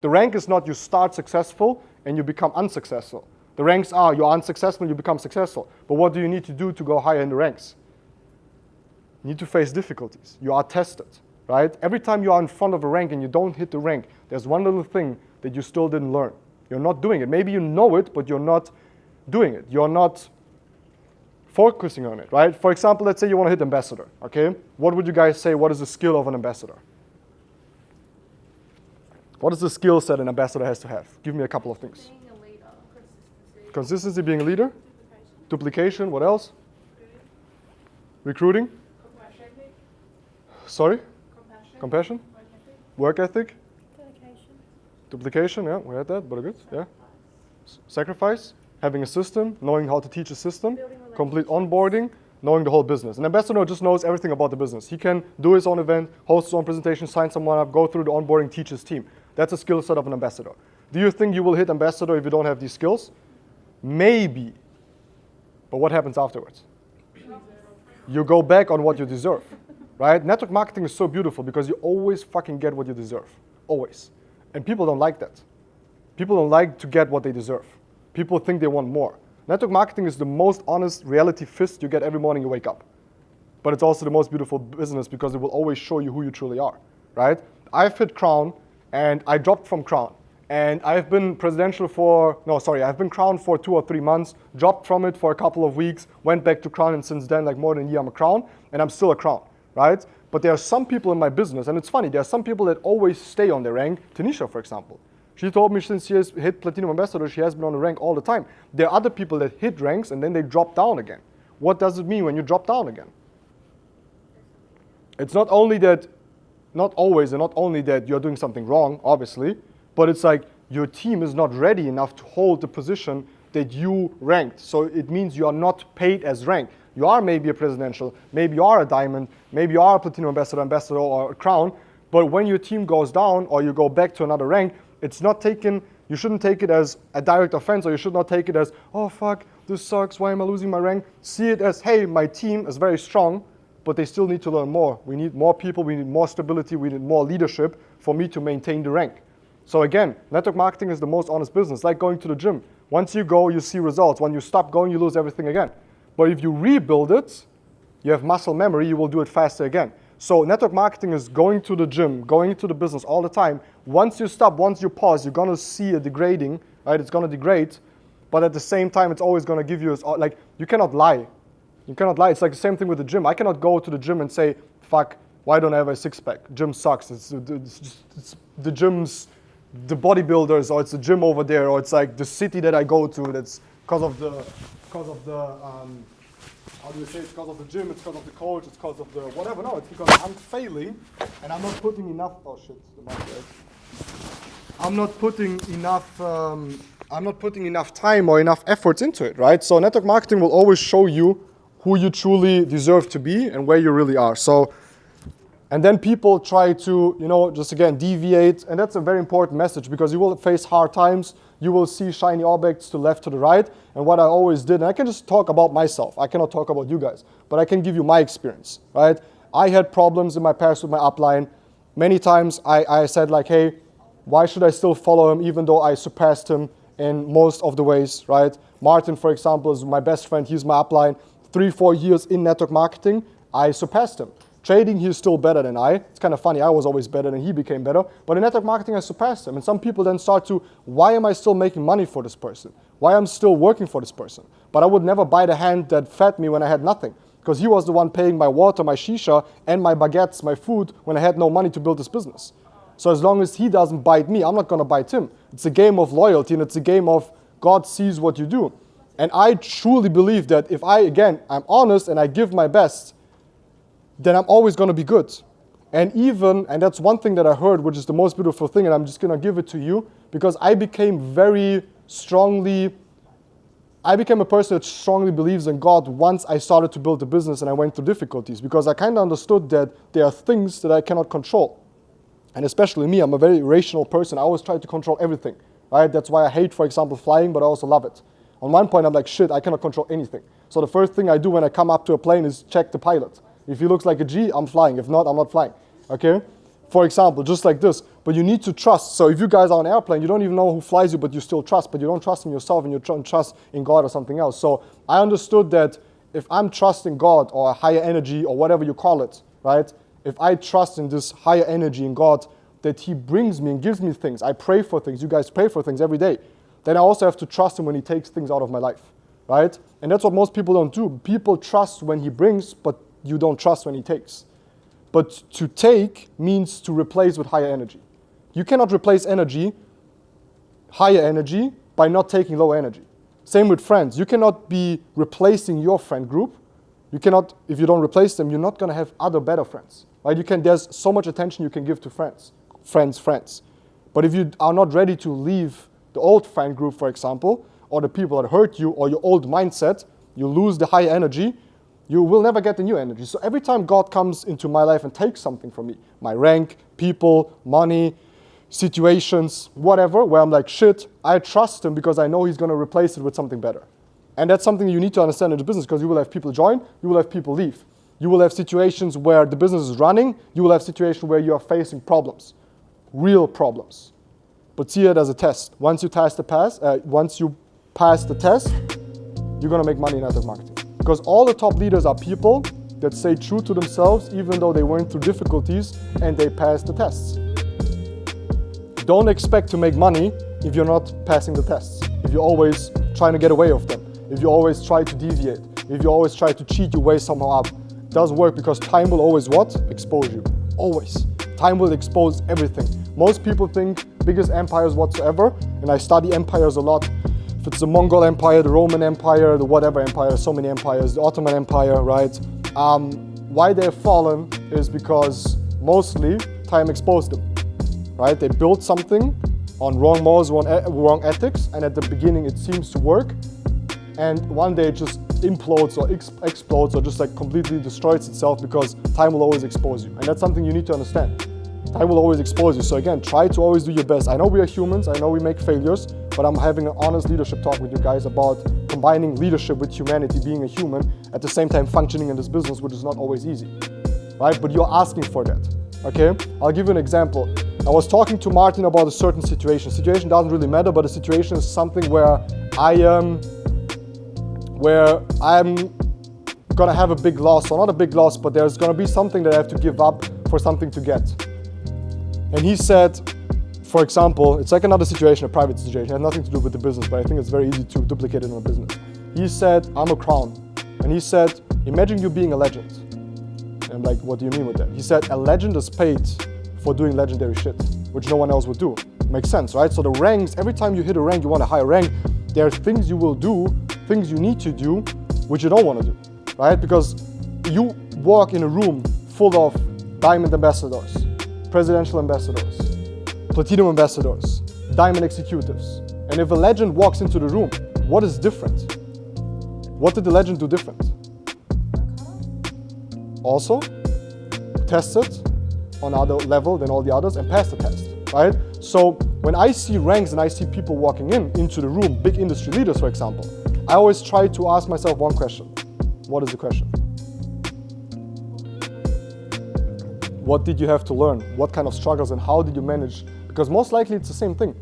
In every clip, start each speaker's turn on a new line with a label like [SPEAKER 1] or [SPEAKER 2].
[SPEAKER 1] The rank is not you start successful and you become unsuccessful. The ranks are you're unsuccessful, you become successful. But what do you need to do to go higher in the ranks? You need to face difficulties. You are tested, right? Every time you are in front of a rank and you don't hit the rank, there's one little thing that you still didn't learn. You're not doing it. Maybe you know it, but you're not doing it. You're not focusing on it, right? For example, let's say you want to hit ambassador, okay? What would you guys say, what is the skill of an ambassador? What is the skill set an ambassador has to have? Give me a couple of things.
[SPEAKER 2] Being a leader, consistency.
[SPEAKER 1] Consistency, being a leader. Duplication, what else? Recruiting. Sorry? Compassion. Work ethic. Duplication, yeah, we had that, but good, yeah. Sacrifice, having a system, knowing how to teach a system, complete onboarding, knowing the whole business. An ambassador just knows everything about the business. He can do his own event, host his own presentation, sign someone up, go through the onboarding, teach his team. That's a skill set of an ambassador. Do you think you will hit ambassador if you don't have these skills? Maybe. But what happens afterwards? You go back on what you deserve, right? Network marketing is so beautiful because you always fucking get what you deserve, always. And people don't like that. People don't like to get what they deserve. People think they want more. Network marketing is the most honest reality fist you get every morning you wake up. But it's also the most beautiful business because it will always show you who you truly are, right? I've hit Crown and I dropped from Crown. And I've been I've been Crown for 2 or 3 months, dropped from it for a couple of weeks, went back to Crown, and since then, like more than a year, I'm a Crown, and I'm still a Crown, right? But there are some people in my business, and it's funny, there are some people that always stay on their rank. Tanisha, for example. She told me since she has hit Platinum Ambassador, she has been on the rank all the time. There are other people that hit ranks and then they drop down again. What does it mean when you drop down again? It's not only that, not always, and not only that you're doing something wrong, obviously, but it's like your team is not ready enough to hold the position that you ranked. So it means you are not paid as ranked. You are maybe a presidential, maybe you are a diamond, maybe you are a Platinum ambassador or a Crown, but when your team goes down or you go back to another rank, it's not taken, you shouldn't take it as a direct offense, or you should not take it as, oh fuck, this sucks, why am I losing my rank? See it as, hey, my team is very strong, but they still need to learn more. We need more people, we need more stability, we need more leadership for me to maintain the rank. So again, network marketing is the most honest business, like going to the gym. Once you go, you see results. When you stop going, you lose everything again. But if you rebuild it, you have muscle memory, you will do it faster again. So network marketing is going to the gym, going to the business all the time. Once you stop, once you pause, you're gonna see a degrading, right? It's gonna degrade, but at the same time, it's always gonna give you, like, you cannot lie. You cannot lie. It's like the same thing with the gym. I cannot go to the gym and say, fuck, why don't I have a six-pack? Gym sucks. It's the gym's, the bodybuilders, or it's the gym over there, or it's like the city that I go to, that's because of the how do you say, it's because of the gym, it's because of the coach, it's because of the whatever. No, it's because I'm failing and I'm not putting enough, oh shit, the mic is. I'm not putting enough time or enough efforts into it, right? So network marketing will always show you who you truly deserve to be and where you really are. So, and then people try to, just again, deviate. And that's a very important message because you will face hard times. You will see shiny objects to left, to the right. And what I always did, and I can just talk about myself. I cannot talk about you guys, but I can give you my experience, right? I had problems in my past with my upline. Many times I said like, hey, why should I still follow him even though I surpassed him in most of the ways, right? Martin, for example, is my best friend. He's my upline. 3-4 years in network marketing, I surpassed him. Trading, he's still better than I. It's kind of funny, I was always better than he became better. But in network marketing, I surpassed him. And some people then start to, why am I still making money for this person? Why am I still working for this person? But I would never buy the hand that fed me when I had nothing. Because he was the one paying my water, my shisha, and my baguettes, my food, when I had no money to build this business. So as long as he doesn't bite me, I'm not going to bite him. It's a game of loyalty, and it's a game of God sees what you do. And I truly believe that if I'm honest and I give my best, then I'm always going to be good. And that's one thing that I heard, which is the most beautiful thing, and I'm just going to give it to you, because I became a person that strongly believes in God once I started to build a business and I went through difficulties, because I kind of understood that there are things that I cannot control. And especially me, I'm a very rational person. I always try to control everything, right? That's why I hate, for example, flying, but I also love it. On one point, I'm like, shit, I cannot control anything. So the first thing I do when I come up to a plane is check the pilot. If he looks like a G, I'm flying. If not, I'm not flying, okay? For example, just like this. But you need to trust. So if you guys are on an airplane, you don't even know who flies you, but you still trust. But you don't trust in yourself and you don't trust in God or something else. So I understood that if I'm trusting God or a higher energy or whatever you call it, right? If I trust in this higher energy in God, that He brings me and gives me things. I pray for things. You guys pray for things every day. Then I also have to trust Him when He takes things out of my life, right? And that's what most people don't do. People trust when He brings, but you don't trust when He takes. But to take means to replace with higher energy. You cannot replace higher energy, by not taking low energy. Same with friends. You cannot be replacing your friend group. You cannot, if you don't replace them, you're not going to have other better friends, right? There's so much attention you can give to friends. But if you are not ready to leave the old friend group, for example, or the people that hurt you, or your old mindset, you lose the high energy, you will never get the new energy. So every time God comes into my life and takes something from me, my rank, people, money, situations, whatever, where I'm like, shit, I trust Him because I know He's going to replace it with something better. And that's something you need to understand in the business, because you will have people join, you will have people leave. You will have situations where the business is running, you will have situations where you are facing problems, real problems. But see it as a test. Once you pass the test, you're going to make money in network marketing. Because all the top leaders are people that stay true to themselves even though they went through difficulties and they passed the tests. Don't expect to make money if you're not passing the tests. If you're always trying to get away with them. If you always try to deviate. If you always try to cheat your way somehow up. It doesn't work, because time will always what? Expose you. Always. Time will expose everything. Most people think biggest empires whatsoever, and I study empires a lot. If it's the Mongol Empire, the Roman Empire, the whatever empire, so many empires, the Ottoman Empire, right? Why they've fallen is because mostly time exposed them, right? They built something on wrong morals, wrong ethics, and at the beginning it seems to work, and one day it just implodes or explodes or just like completely destroys itself, because time will always expose you. And that's something you need to understand. Time will always expose you. So again, try to always do your best. I know we are humans, I know we make failures, but I'm having an honest leadership talk with you guys about combining leadership with humanity, being a human, at the same time functioning in this business, which is not always easy, right? But you're asking for that, okay? I'll give you an example. I was talking to Martin about a certain situation. Situation doesn't really matter, but the situation is something where I'm gonna have a big loss, or not a big loss, but there's gonna be something that I have to give up for something to get. And he said, for example, it's like another situation, a private situation, it has nothing to do with the business, but I think it's very easy to duplicate it in a business. He said, I'm a crown. And he said, imagine you being a legend. And I'm like, what do you mean with that? He said, a legend is paid for doing legendary shit, which no one else would do. Makes sense, right? So the ranks, every time you hit a rank, you want a higher rank, there are things you will do, things you need to do, which you don't want to do, right? Because you walk in a room full of diamond ambassadors, presidential ambassadors, platinum ambassadors, diamond executives. And if a legend walks into the room, what is different? What did the legend do different? Also, test it on another level than all the others and pass the test, right? So when I see ranks and I see people walking into the room, big industry leaders, for example, I always try to ask myself one question. What is the question? What did you have to learn? What kind of struggles and how did you manage? Because most likely it's the same thing.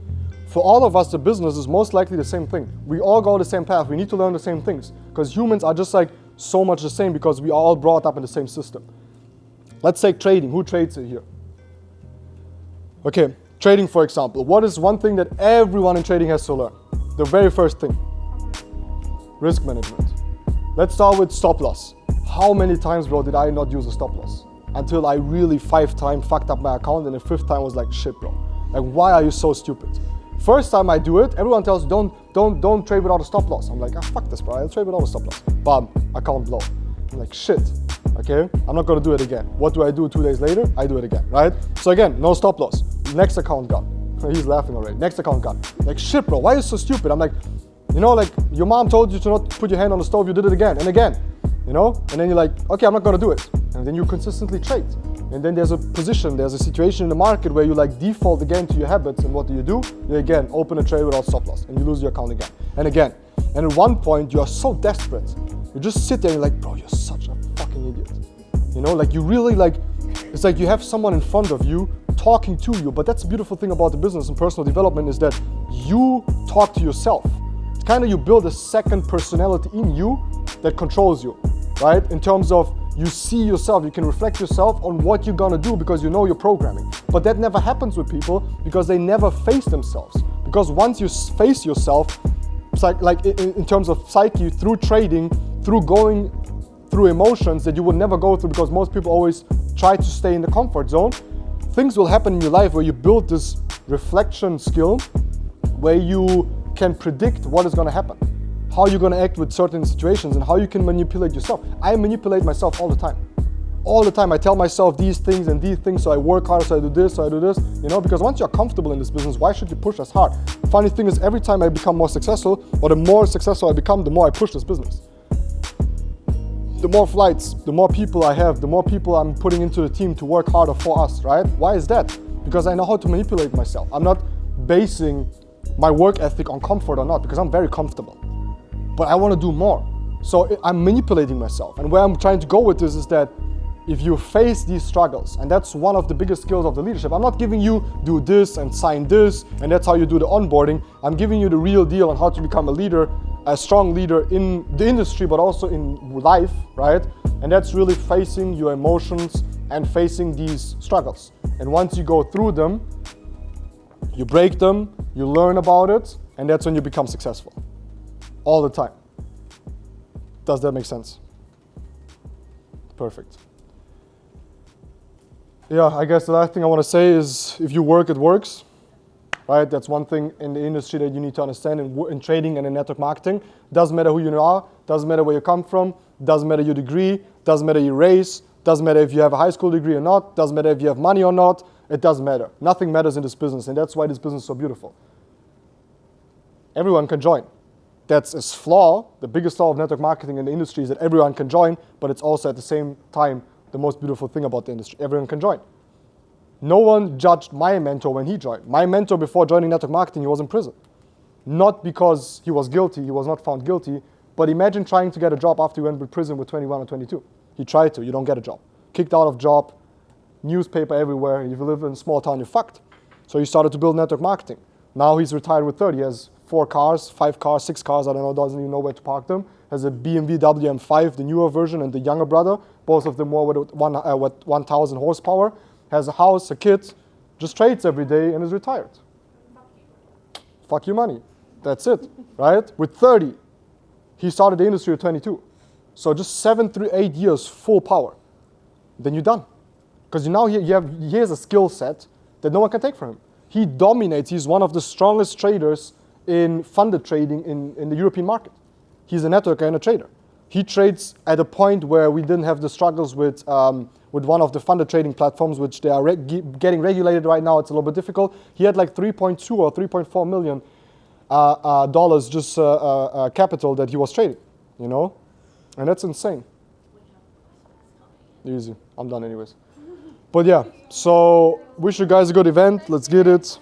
[SPEAKER 1] For all of us, the business is most likely the same thing. We all go the same path. We need to learn the same things, because humans are just like so much the same, because we are all brought up in the same system. Let's take trading. Who trades here? Okay, trading, for example. What is one thing that everyone in trading has to learn? The very first thing. Risk management. Let's start with stop loss. How many times, bro, did I not use a stop loss? Until I really 5 times fucked up my account, and the 5th time was like, shit, bro. Like, why are you so stupid? First time I do it, everyone tells don't trade without a stop loss. I'm like, fuck this, bro. I'll trade without a stop loss. Bam, account blow. I'm like, shit. Okay, I'm not gonna do it again. What do I do 2 days later? I do it again, right? So again, no stop loss. Next account gone. He's laughing already. Next account gone. Like, shit, bro. Why are you so stupid? I'm like, you know, like your mom told you to not put your hand on the stove. You did it again and again. You know, and then you're like, okay, I'm not gonna do it. And then you consistently trade. And then there's a position, there's a situation in the market where you like default again to your habits, and what do? You again open a trade without stop loss, and you lose your account again and again. And at one point you are so desperate, you just sit there and you're like, bro, you're such a fucking idiot. You know, like you really like, it's like you have someone in front of you talking to you. But that's the beautiful thing about the business and personal development is that you talk to yourself. It's kind of you build a second personality in you that controls you, right? In terms of you see yourself, you can reflect yourself on what you're gonna do because you know you're programming. But that never happens with people because they never face themselves. Because once you face yourself, like in terms of psyche, through trading, through going through emotions that you would never go through because most people always try to stay in the comfort zone, things will happen in your life where you build this reflection skill where you can predict what is gonna happen, how you're gonna act with certain situations and how you can manipulate yourself. I manipulate myself all the time. All the time I tell myself these things and these things, so I work hard, so I do this, you know, because once you're comfortable in this business, why should you push as hard? Funny thing is, every time I become more successful, or the more successful I become, the more I push this business. The more flights, the more people I have, the more people I'm putting into the team to work harder for us, right? Why is that? Because I know how to manipulate myself. I'm not basing my work ethic on comfort or not, because I'm very comfortable. But I want to do more. So I'm manipulating myself. And where I'm trying to go with this is that if you face these struggles, and that's one of the biggest skills of the leadership, I'm not giving you do this and sign this, and that's how you do the onboarding. I'm giving you the real deal on how to become a leader, a strong leader in the industry, but also in life, right? And that's really facing your emotions and facing these struggles. And once you go through them, you break them, you learn about it, and that's when you become successful. All the time. Does that make sense? Perfect. Yeah, I guess the last thing I want to say is if you work, it works, right? That's one thing in the industry that you need to understand in trading and in network marketing. Doesn't matter who you are, doesn't matter where you come from, doesn't matter your degree, doesn't matter your race, doesn't matter if you have a high school degree or not, doesn't matter if you have money or not, it doesn't matter. Nothing matters in this business, and that's why this business is so beautiful. Everyone can join. That's a flaw. The biggest flaw of network marketing in the industry is that everyone can join, but it's also at the same time the most beautiful thing about the industry. Everyone can join. No one judged my mentor when he joined. My mentor before joining network marketing, he was in prison. Not because he was guilty, he was not found guilty, but imagine trying to get a job after you went to prison with 21 or 22. He tried to, you don't get a job. Kicked out of job, newspaper everywhere. If you live in a small town, you're fucked. So he started to build network marketing. Now he's retired with 30. He has 4 cars, 5 cars, 6 cars, I don't know, doesn't even know where to park them. Has a BMW WM5, the newer version, and the younger brother, both of them more with 1,000 horsepower. Has a house, a kid, just trades every day and is retired. Fuck your money. That's it, right? With 30, he started the industry at 22. So just 7 through 8 years, full power. Then you're done. Because now he has a skill set that no one can take from him. He dominates, he's one of the strongest traders in funded trading in the European market. He's a networker and a trader. He trades at a point where we didn't have the struggles with one of the funded trading platforms, which they are getting regulated right now. It's a little bit difficult. He had like 3.2 or 3.4 million dollars just capital that he was trading, you know? And that's insane. Easy. I'm done anyways. But yeah, so wish you guys a good event. Let's get it.